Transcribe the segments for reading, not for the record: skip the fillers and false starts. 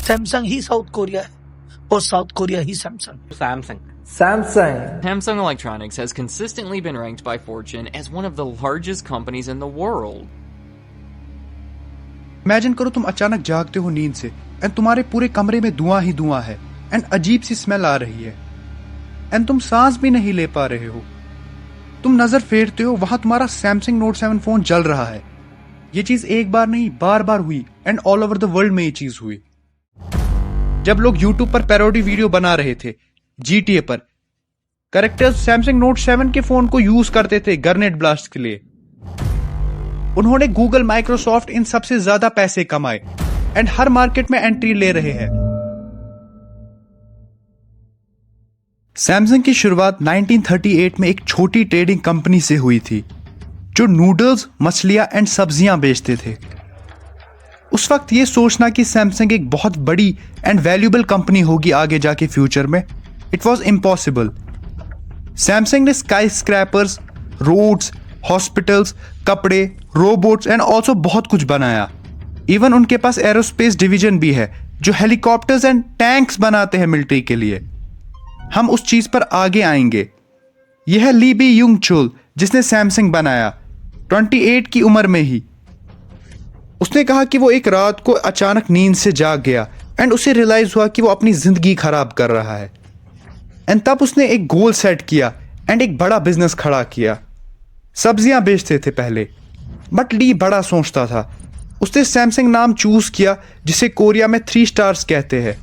Samsung ही south Korea है और south Korea he Samsung. Samsung Electronics has consistently been ranked by Fortune as one of the largest companies in the world. Imagine करो तुम अचानक जागते हो नींद से एंड तुम्हारे पूरे कमरे में धुआं ही धुआं है एंड अजीब सी स्मेल आ रही है एंड तुम सांस भी नहीं ले पा रहे हो। तुम नजर फेरते हो, वहां तुम्हारा सैमसंग नोट 7 फोन जल रहा है। ये चीज एक बार नहीं बार बार हुई and all over the world में ये चीज हुई। जब लोग यूट्यूब पर पैरोडी वीडियो बना रहे थे GTA पर, कैरेक्टर्स सैमसंग नोट 7 के फोन को यूज करते थे ग्रेनेड ब्लास्ट के लिए। उन्होंने गूगल, माइक्रोसॉफ्ट इन सबसे ज्यादा पैसे कमाए एंड हर मार्केट में एंट्री ले रहे हैं। सैमसंग की शुरुआत 1938 में एक छोटी ट्रेडिंग कंपनी से हुई थी जो नूडल्स, मछलियां एंड सब्जियां बेचते थे। उस वक्त यह सोचना कि सैमसंग एक बहुत बड़ी एंड वैल्यूएबल कंपनी होगी आगे जाके फ्यूचर में, इट वॉज इम्पॉसिबल। सैमसंग ने स्काई स्क्रैपर्स, रोड्स, हॉस्पिटल्स, कपड़े, रोबोट्स एंड ऑल्सो बहुत कुछ बनाया। इवन उनके पास एरोस्पेस डिवीजन भी है जो हेलीकॉप्टर्स एंड टैंक्स बनाते हैं मिलिट्री के लिए। हम उस चीज पर आगे आएंगे। यह है ली बी युंग चोल जिसने सैमसंग बनाया 28 की उम्र में ही। उसने कहा कि वो एक रात को अचानक नींद से जाग गया एंड उसे रियलाइज हुआ कि वो अपनी जिंदगी खराब कर रहा है एंड तब उसने एक गोल सेट किया एंड एक बड़ा बिजनेस खड़ा किया। सब्जियां बेचते थे पहले, बट ली बड़ा सोचता था। उसने सैमसंग नाम चूज किया जिसे कोरिया में 3 स्टार्स कहते हैं।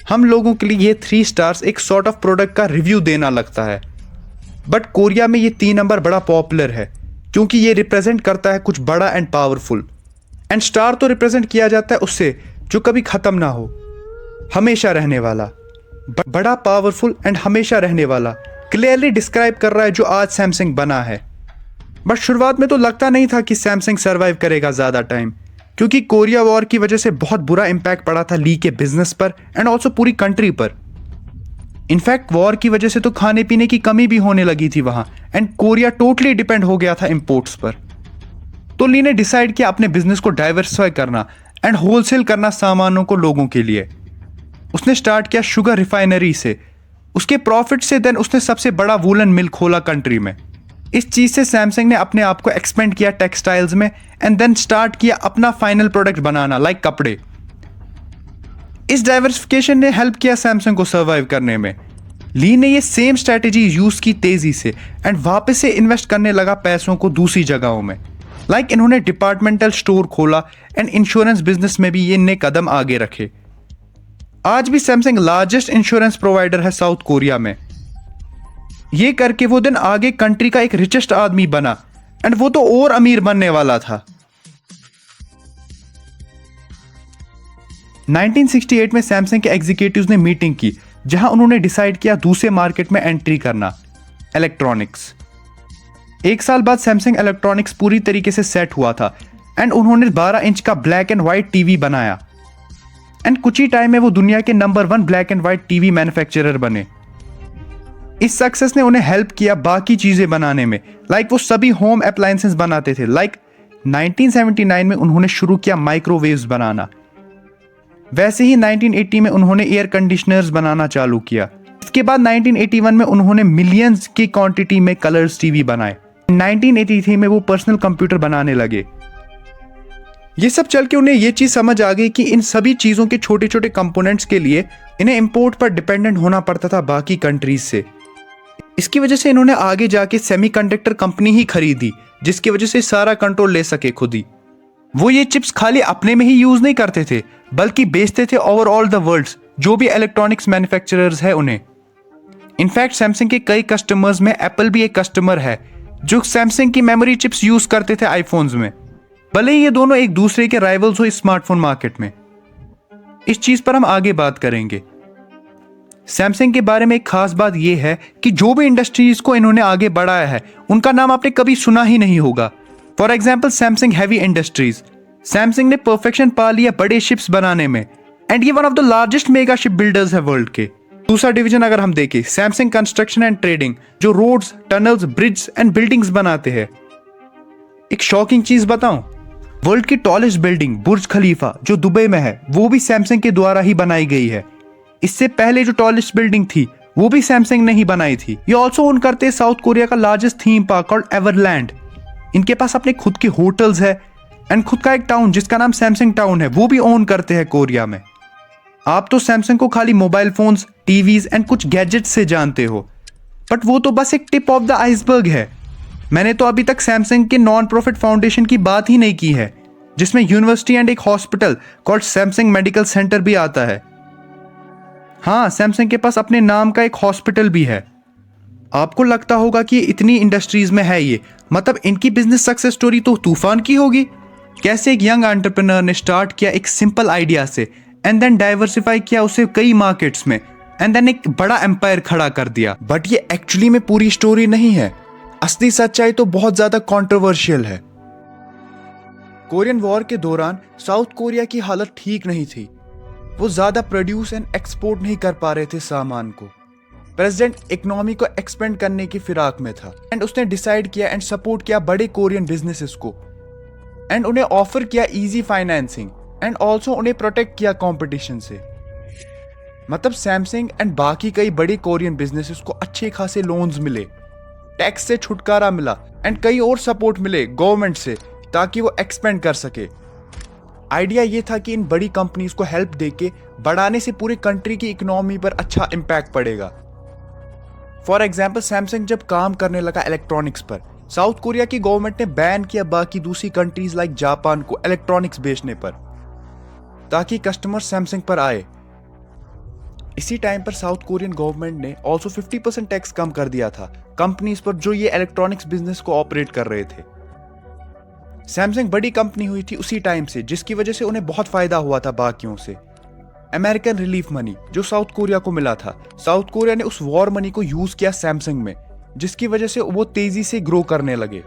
हम लोगों के लिए ये 3 स्टार्स एक सॉर्ट ऑफ प्रोडक्ट का रिव्यू देना लगता है, बट कोरिया में ये 3 नंबर बड़ा पॉपुलर है क्योंकि ये रिप्रेजेंट करता है कुछ बड़ा एंड पावरफुल। एंड स्टार तो रिप्रेजेंट किया जाता है उससे जो कभी खत्म ना हो, हमेशा रहने वाला। बड़ा, पावरफुल एंड हमेशा रहने वाला क्लियरली डिस्क्राइब कर रहा है जो आज सैमसंग बना है। बट शुरुआत में तो लगता नहीं था कि सैमसंग सर्वाइव करेगा ज्यादा टाइम, क्योंकि कोरिया वॉर की वजह से बहुत बुरा इंपैक्ट पड़ा था ली के बिजनेस पर एंड ऑल्सो पूरी कंट्री पर। इनफैक्ट वॉर की वजह से तो खाने पीने की कमी भी होने लगी थी वहां एंड कोरिया टोटली डिपेंड हो गया था इंपोर्ट्स पर। तो ली ने डिसाइड किया अपने बिजनेस को डाइवर्सिफाई करना एंड होलसेल करना सामानों को लोगों के लिए। उसने स्टार्ट किया शुगर रिफाइनरी से, उसके प्रॉफिट से देन उसने सबसे बड़ा वूलन मिल खोला कंट्री में। इस चीज से सैमसंग ने अपने आप को एक्सपेंड किया टेक्सटाइल्स में एंड देन स्टार्ट किया अपना फाइनल प्रोडक्ट बनाना लाइक कपड़े। इस डाइवर्सिफिकेशन ने हेल्प किया सैमसंग को सर्वाइव करने में। ली ने ये सेम स्ट्रेटेजी यूज की तेजी से एंड वापस से इन्वेस्ट करने लगा पैसों को दूसरी जगहों में। लाइक इन्होंने डिपार्टमेंटल स्टोर खोला एंड इंश्योरेंस बिजनेस में भी ये नए कदम आगे रखे। आज भी सैमसंग लार्जेस्ट इंश्योरेंस प्रोवाइडर है साउथ कोरिया में। ये करके वो दिन आगे कंट्री का एक रिचेस्ट आदमी बना एंड वो तो और अमीर बनने वाला था। 1968 में सैमसंग के एग्जीक्यूटिव्स ने मीटिंग की जहां उन्होंने डिसाइड किया दूसरे मार्केट में एंट्री करना, इलेक्ट्रॉनिक्स। एक साल बाद सैमसंग इलेक्ट्रॉनिक्स पूरी तरीके से सेट हुआ था एंड उन्होंने 12 इंच का ब्लैक एंड व्हाइट टीवी बनाया एंड कुछ ही टाइम में वो दुनिया के number 1 black and white TV manufacturer बने। इस सक्सेस ने उन्हें हेल्प किया बाकी चीजें बनाने में, लाइक वो सभी होम अप्लायंसेस बनाते थे। लाइक 1979 में उन्होंने शुरू किया माइक्रोवेव्स बनाना। वैसे ही 1980 में उन्होंने एयर कंडीशनर्स बनाना चालू किया। इसके बाद 1981 में उन्होंने मिलियंस की क्वांटिटी में कलर्स टीवी बनाए। 1983 में वो पर्सनल कंप्यूटर बनाने लगे। ये सब चल के उन्हें ये चीज समझ आ गई कि इन सभी चीजों के छोटे छोटे कंपोनेंट्स के लिए इन्हें इंपोर्ट पर डिपेंडेंट होना पड़ता था बाकी कंट्रीज से। इसकी वजह से इन्होंने आगे जाके सेमीकंडक्टर कंपनी ही खरीदी जिसकी वजह से सारा कंट्रोल ले सके खुद ही। वो ये चिप्स खाली अपने में ही यूज नहीं करते थे बल्कि बेचते थे ओवरऑल द वर्ल्ड जो भी इलेक्ट्रॉनिक्स मैन्युफैक्चरर्स है उन्हें। इनफैक्ट सैमसंग के कई कस्टमर्स में एप्पल भी एक कस्टमर है जो सैमसंग की मेमोरी चिप्स यूज करते थे आईफोन्स में, भले ही ये दोनों एक दूसरे के राइवल्स हो इस स्मार्टफोन मार्केट में। इस चीज पर हम आगे बात करेंगे। सैमसंग के बारे में एक खास बात यह है कि जो भी इंडस्ट्रीज को इन्होंने आगे बढ़ाया है उनका नाम आपने कभी सुना ही नहीं होगा। For example Samsung heavy industries. Samsung ने परफेक्शन पा लिया बड़े शिप्स बनाने में एंड ये one of the largest mega ship builders है वर्ल्ड के। दूसरा डिवीजन अगर हम देखें सैमसंग कंस्ट्रक्शन एंड ट्रेडिंग, जो roads, tunnels, bridge and buildings बनाते हैं। एक शॉकिंग चीज बताऊं, वर्ल्ड की टॉलेस्ट बिल्डिंग बुर्ज खलीफा जो दुबई में है वो भी सैमसंग के द्वारा ही बनाई गई है। इससे पहले जो टॉलेस्ट बिल्डिंग थी वो भी सैमसंग ने ही बनाई थी। ये ऑल्सो ओन करते हैं साउथ कोरिया का largest theme park called Everland. इनके पास अपने खुद के होटल्स है एंड खुद का एक टाउन जिसका नाम सैमसंग टाउन है वो भी ओन करते हैं कोरिया में। आप तो सैमसंग को खाली मोबाइल फोन्स, टीवीज एंड कुछ गैजेट्स से जानते हो, बट वो तो बस एक टिप ऑफ द आइसबर्ग है। मैंने तो अभी तक सैमसंग के नॉन प्रॉफिट फाउंडेशन की बात ही नहीं की है, जिसमें यूनिवर्सिटी एंड एक hospital called Samsung medical centre भी आता है। हाँ, सैमसंग के पास अपने नाम का एक हॉस्पिटल भी है। आपको लगता होगा कि इतनी इंडस्ट्रीज में है ये, मतलब इनकी बिजनेस सक्सेस स्टोरी तो तूफान की होगी। कैसे एक यंग एंटरप्रेन्योर ने स्टार्ट किया एक सिंपल आइडिया से एंड देन डाइवर्सिफाई किया उसे कई मार्केट्स में एंड देन एक बड़ा एम्पायर खड़ा कर दिया। बट ये एक्चुअली में पूरी स्टोरी नहीं है। असली सच्चाई तो बहुत ज्यादा कंट्रोवर्शियल है। कोरियन वॉर के दौरान साउथ कोरिया की हालत ठीक नहीं थी। वो ज्यादा प्रोड्यूस एंड एक्सपोर्ट नहीं कर पा रहे थे सामान को। प्रेसिडेंट इकोनॉमी को एक्सपेंड करने की फिराक में था एंड उसने डिसाइड किया एंड सपोर्ट किया बड़े कोरियन बिजनेसेस को एंड उन्हें ऑफर किया इजी फाइनेंसिंग एंड ऑल्सो उन्हें प्रोटेक्ट किया कंपटीशन से। मतलब सैमसंग एंड बाकी कई बड़े कोरियन बिजनेसेस को अच्छे खासे लोन्स मिले, टैक्स से छुटकारा मिला एंड कई और सपोर्ट मिले गवर्नमेंट से ताकि वो एक्सपेंड कर सके। आइडिया ये था कि इन बड़ी कंपनीज को हेल्प देके बढ़ाने से पूरे कंट्री की इकोनॉमी पर अच्छा इंपैक्ट पड़ेगा। फॉर एग्जाम्पल, सैमसंग जब काम करने लगा इलेक्ट्रॉनिक्स पर, साउथ कोरिया की गवर्नमेंट ने बैन किया बाकी दूसरी कंट्रीज लाइक जापान को इलेक्ट्रॉनिक्स बेचने पर, ताकि कस्टमर सैमसंग पर आए। इसी टाइम पर साउथ कोरियन गवर्नमेंट ने ऑल्सो 50% टैक्स कम कर दिया था कंपनीज पर जो ये इलेक्ट्रॉनिक्स बिजनेस को ऑपरेट कर रहे थे। सैमसंग बड़ी कंपनी हुई थी उसी टाइम से, जिसकी वजह से उन्हें बहुत फायदा हुआ था बाकियों से। अमेरिकन रिलीफ मनी जो साउथ कोरिया को मिला था, साउथ कोरिया ने उस वॉर मनी को यूज किया सैमसंग में, जिसकी वजह से वो तेजी से ग्रो करने लगे।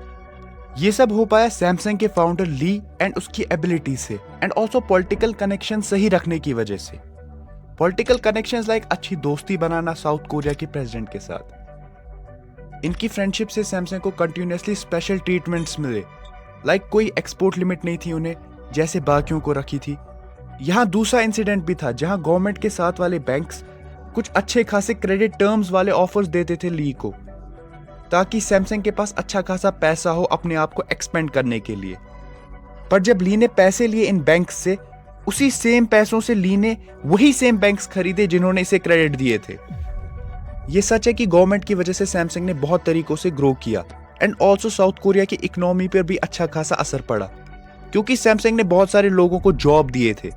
ये सब हो पाया सैमसंग के फाउंडर ली एंड उसकी एबिलिटी से एंड ऑल्सो पॉलिटिकल कनेक्शन सही रखने की वजह से। पॉलिटिकल कनेक्शंस लाइक अच्छी दोस्ती बनाना साउथ कोरिया के प्रेसिडेंट के साथ। इनकी फ्रेंडशिप से सैमसंग को कंटिन्यूअसली स्पेशल ट्रीटमेंट्स मिले, लाइक कोई एक्सपोर्ट लिमिट नहीं थी उन्हें जैसे बाकियों को रखी थी। यहाँ दूसरा इंसिडेंट भी था जहां गवर्नमेंट के साथ वाले बैंक्स कुछ अच्छे खासे क्रेडिट टर्म्स वाले ऑफर्स देते थे ली को, ताकि सैमसंग के पास अच्छा खासा पैसा हो अपने आप को एक्सपेंड करने के लिए। पर जब ली ने पैसे लिए इन बैंक्स से, उसी सेम पैसों से ली ने वही सेम बैंक्स खरीदे जिन्होंने इसे क्रेडिट दिए थे। ये सच है कि गवर्नमेंट की वजह से सैमसंग ने बहुत तरीकों से ग्रो किया एंड ऑल्सो साउथ कोरिया की इकोनॉमी पर भी अच्छा खासा असर पड़ा, क्योंकि सैमसंग ने बहुत सारे लोगों को जॉब दिए थे।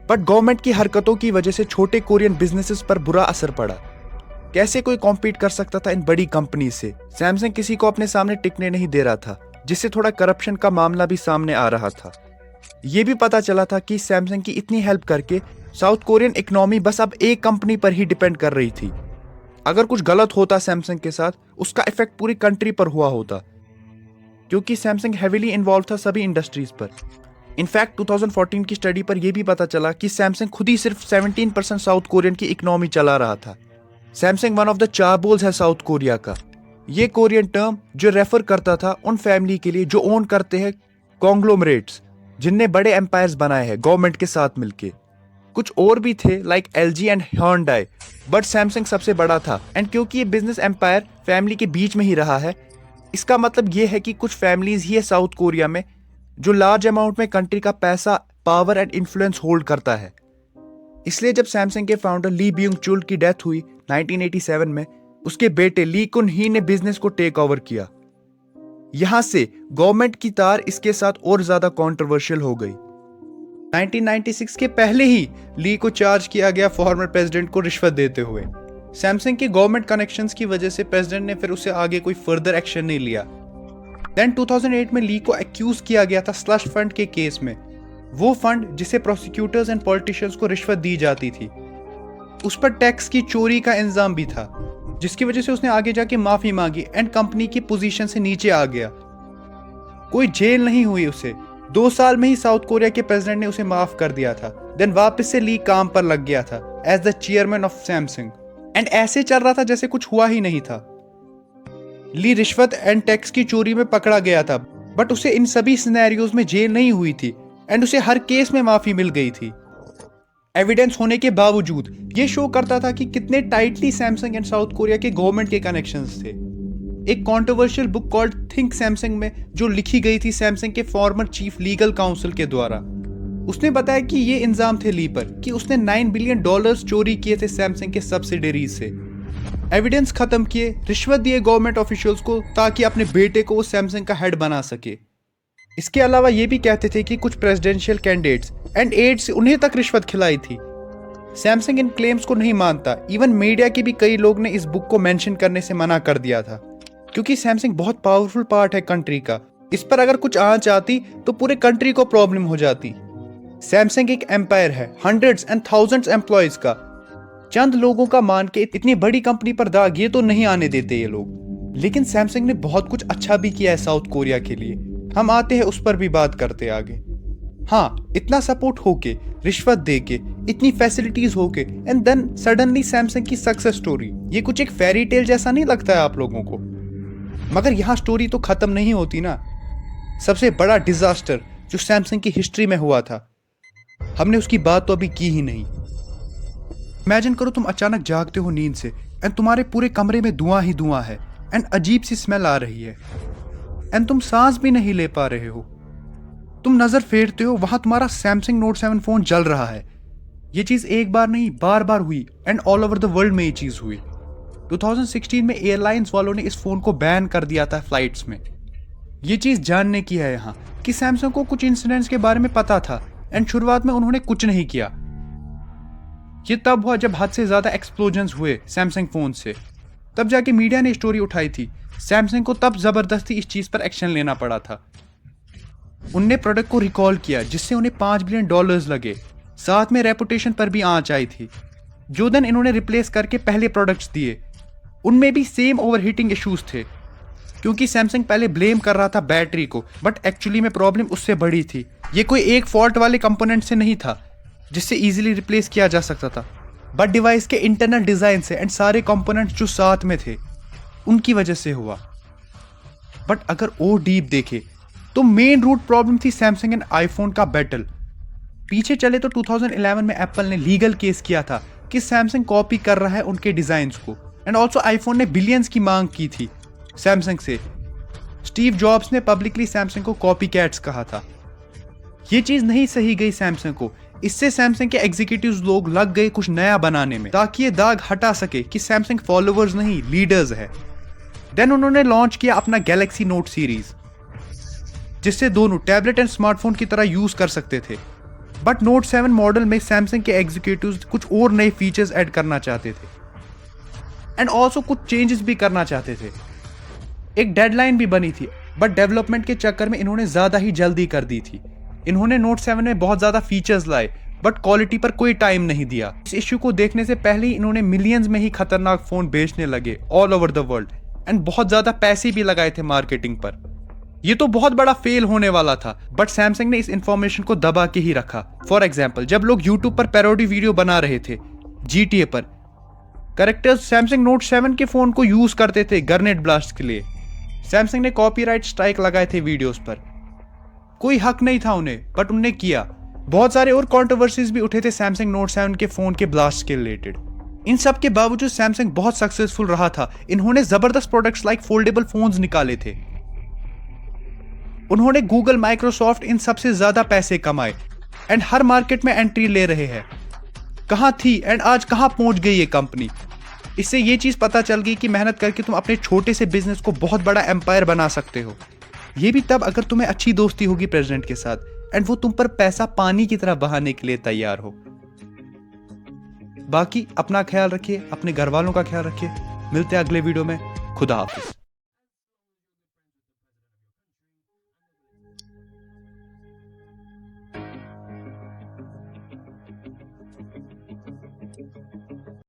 बट गवर्नमेंट की हरकतों की वजह से छोटे कोरियन बिजनेसेस पर बुरा असर पड़ा। कैसे कोई कॉम्पीट कर सकता था इन बड़ी कंपनी से? सैमसंग किसी को अपने सामने टिकने नहीं दे रहा था, जिससे थोड़ा करप्शन का मामला भी सामने आ रहा था। यह भी पता चला था कि सैमसंग की इतनी हेल्प करके साउथ कोरियन इकोनॉमी बस अब एक कंपनी पर ही डिपेंड कर रही थी। अगर कुछ गलत होता सैमसंग के साथ, उसका इफेक्ट पूरी कंट्री पर हुआ होता, क्योंकि सैमसंग हेवीली इन्वॉल्व था सभी इंडस्ट्रीज पर। इनफैक्ट 2014 की स्टडी पर यह भी पता चला कि सैमसंग खुद ही सिर्फ 17% साउथ कोरियन की इकोनॉमी चला रहा था। सैमसंग वन ऑफ द चाबुल्स है साउथ कोरिया का। ये कोरियन टर्म जो रेफर करता था उन फैमिली के लिए जो ओन करते हैं कॉन्ग्लोमरेट्स, जिनने बड़े एम्पायर्स बनाए हैं गवर्नमेंट के साथ मिलके। कुछ और भी थे like LG and Hyundai, but Samsung सबसे बड़ा था। एंड क्योंकि ये बिजनेस एम्पायर फैमिली के बीच में ही रहा है, इसका मतलब ये है कि कुछ फैमिलीज ही है साउथ कोरिया में जो लार्ज अमाउंट में कंट्री का पैसा, पावर एंड इन्फ्लुएंस होल्ड करता है। इसलिए जब सैमसंग के फाउंडर ली ब्यूंग चुल की डेथ हुई 1987 में, उसके बेटे ली कुन ही ने बिजनेस को टेक ओवर किया। यहां से गवर्नमेंट की तार इसके साथ और ज्यादा कंट्रोवर्शियल हो गई। 1996 के पहले ही ली को चार्ज किया गया फॉर्मर प्रेसिडेंट को रिश्वत देते हुए। सैमसंग के गवर्नमेंट कनेक्शंस की वजह से प्रेसिडेंट ने फिर उसे आगे कोई फर्दर एक्शन नहीं लिया। देन 2008 में ली को एक्यूज किया गया था स्लश फंड के केस में, वो फंड जिसे प्रोसिक्यूटर्स एंड पॉलिटिशियंस को रिश्वत दी जाती थी। उस पर टैक्स की चोरी का इल्जाम भी था, जिसकी वजह से उसने आगे जाके माफी मांगी एंड कंपनी की पोजीशन से नीचे आ गया। कोई जेल नहीं हुई उसे, 2 साल में ही साउथ कोरिया के प्रेसिडेंट ने उसे माफ कर दिया था। देन वापस से ली काम पर लग गया था as the chairman of Samsung and ऐसे चल रहा था जैसे कुछ हुआ ही नहीं था। ली रिश्वत एंड टैक्स की चोरी में पकड़ा गया था, बट उसे इन सभी सिनेरियोज में जेल नहीं हुई थी एंड उसे हर केस में माफी मिल गई थी। एविडेंस होने के बावजूद ये शो करता था कि कितने tightly Samsung and south Korea के गवर्नमेंट के कनेक्शंस थे। एक controversial book called think Samsung में जो लिखी गई थी सैमसंग के फॉर्मर चीफ लीगल काउंसिल के द्वारा, उसने बताया कि ये इल्जाम थे ली पर कि उसने $9 बिलियन चोरी किए थे सैमसंग के सब्सिडरीज से। एविडेंस खत्म किए, रिश्वत दिए गवर्नमेंट ऑफिशियल्स को ताकि अपने बेटे को वो सैमसंग का हेड बना सके। इसके अलावा ये भी कहते थे कि कुछ प्रेसिडेंशियल कैंडिडेट्स एंड एड्स उन्हें तक रिश्वत खिलाई थी। सैमसंग इन क्लेम्स को नहीं मानता। इवन मीडिया के भी कई लोग ने इस बुक को मेंशन करने से मना कर दिया था, क्योंकि सैमसंग बहुत पावरफुल पार्ट है कंट्री का। इस पर अगर कुछ आंच आती तो पूरे कंट्री को प्रॉब्लम हो जाती। सैमसंग एक एम्पायर है, हंड्रेड्स एंड थाउजेंड्स एम्प्लॉयज का। चंद लोगों का मान के इतनी बड़ी कंपनी पर दाग ये तो नहीं आने देते ये लोग। लेकिन सैमसंग ने बहुत कुछ अच्छा भी किया है साउथ कोरिया के लिए। हम आते हैं उस पर भी बात करते आगे। हाँ, इतना सपोर्ट होके, रिश्वत देके, इतनी फैसिलिटीज होके एंड देन सडनली सैमसंग की सक्सेस स्टोरी, ये कुछ एक फेरी टेल जैसा नहीं लगता है आप लोगों को? मगर यहाँ स्टोरी तो खत्म नहीं होती ना। सबसे बड़ा डिजास्टर जो सैमसंग की हिस्ट्री में हुआ था, हमने उसकी बात तो अभी की ही नहीं। इमेजिन करो तुम अचानक जागते हो नींद से एंड तुम्हारे पूरे कमरे में धुआं ही धुआं है एंड अजीब सी स्मेल आ रही है एंड तुम सांस भी नहीं ले पा रहे हो। तुम नजर फेरते हो, वहां तुम्हारा सैमसंग नोट 7 फोन जल रहा है। ये चीज एक बार नहीं बार बार हुई and all over the world में ये चीज हुई। 2016 में एयरलाइंस वालों ने इस फोन को बैन कर दिया था फ्लाइट्स में। ये चीज जानने की है यहाँ कि सैमसंग को कुछ इंसिडेंट्स के बारे में पता था एंड शुरुआत में उन्होंने कुछ नहीं किया। ये तब हुआ जब हद से ज्यादा एक्सप्लोजन्स हुए सैमसंग फोन से। तब जाके मीडिया ने स्टोरी उठाई थी। सैमसंग को तब जबरदस्ती इस चीज पर एक्शन लेना पड़ा था। उनने प्रोडक्ट को रिकॉल किया जिससे उन्हें $5 बिलियन लगे। साथ में रेपुटेशन पर भी आंच आई थी। जो दिन इन्होंने रिप्लेस करके पहले प्रोडक्ट्स दिए, उनमें भी सेम ओवरहीटिंग इश्यूज थे। क्योंकि सैमसंग पहले ब्लेम कर रहा था बैटरी को, बट एक्चुअली में प्रॉब्लम उससे बड़ी थी। ये कोई एक फॉल्ट वाले कंपोनेंट से नहीं था जिससे इजीली रिप्लेस किया जा सकता था, बट डिवाइस के इंटरनल डिजाइन से एंड सारे कंपोनेंट्स जो साथ में थे उनकी वजह से हुआ। बट अगर और डीप देखे तो मेन रूट प्रॉब्लम थी सैमसंग एंड आईफोन का बैटल। पीछे चले तो 2011 में एप्पल ने लीगल केस किया था कि सैमसंग कॉपी कर रहा है उनके डिजाइन्स को एंड ऑल्सो आईफोन ने बिलियंस की मांग की थी सैमसंग से। स्टीव जॉब्स ने पब्लिकली सैमसंग को कॉपी कैट्स कहा था। ये चीज नहीं सही गई सैमसंग को। इससे सैमसंग के एग्जीक्यूटिव्स लोग लग गए कुछ नया बनाने में ताकि ये दाग हटा सके कि सैमसंग फॉलोअर्स नहीं लीडर्स है। देन उन्होंने लॉन्च किया अपना गैलेक्सी नोट सीरीज, जिससे दोनों टैबलेट एंड स्मार्टफोन की तरह यूज कर सकते थे। बट नोट 7 मॉडल में सैमसंग के एग्जीक्यूटिव्स कुछ और नए फीचर्स ऐड करना चाहते थे एंड ऑल्सो कुछ चेंजेस भी करना चाहते थे। एक डेडलाइन भी बनी थी, बट डेवलपमेंट के चक्कर में इन्होंने ज्यादा ही जल्दी कर दी थी। इन्होंने नोट 7 में बहुत ज्यादा फीचर्स लाए बट क्वालिटी पर कोई टाइम नहीं दिया। इस इश्यू को देखने से पहले ही इन्होंने मिलियंस में ही खतरनाक फोन बेचने लगे all over the world and बहुत ज्यादा पैसे भी लगाए थे मार्केटिंग पर। ये तो बहुत बड़ा फेल होने वाला था, बट सैमसंग ने इस इंफॉर्मेशन को दबा के ही रखा। फॉर एग्जाम्पल, जब लोग यूट्यूब पर पैरोडी वीडियो बना रहे थे GTA पर, कैरेक्टर्स सैमसंग नोट 7 के फोन को यूज करते थे गरनेट ब्लास्ट के लिए। सैमसंग ने कॉपीराइट स्ट्राइक लगाए थे वीडियोस पर। कोई हक नहीं था उन्हें, बट उन्होंने किया। बहुत सारे और कंट्रोवर्सीज भी उठे थे सैमसंग नोट 7 के फोन के ब्लास्ट के रिलेटेड। इन सब के बावजूद सैमसंग बहुत सक्सेसफुल रहा था। इन्होंने जबरदस्त प्रोडक्ट्स लाइक फोल्डेबल फोन्स निकाले थे। उन्होंने गूगल, माइक्रोसॉफ्ट इन सबसे ज्यादा पैसे कमाए एंड हर मार्केट में एंट्री ले रहे हैं। कहां थी एंड आज कहां पहुंच गई ये कंपनी। इससे ये चीज पता चल गई कि मेहनत करके तुम अपने छोटे से बिजनेस को बहुत बड़ा एम्पायर बना सकते हो। ये भी तब अगर तुम्हें अच्छी दोस्ती होगी प्रेसिडेंट के साथ एंड वो तुम पर पैसा पानी की तरह बहाने के लिए तैयार हो। बाकी अपना ख्याल रखिए, अपने घर वालों का ख्याल रखिए। मिलते हैं अगले वीडियो में। खुदा हाफिज।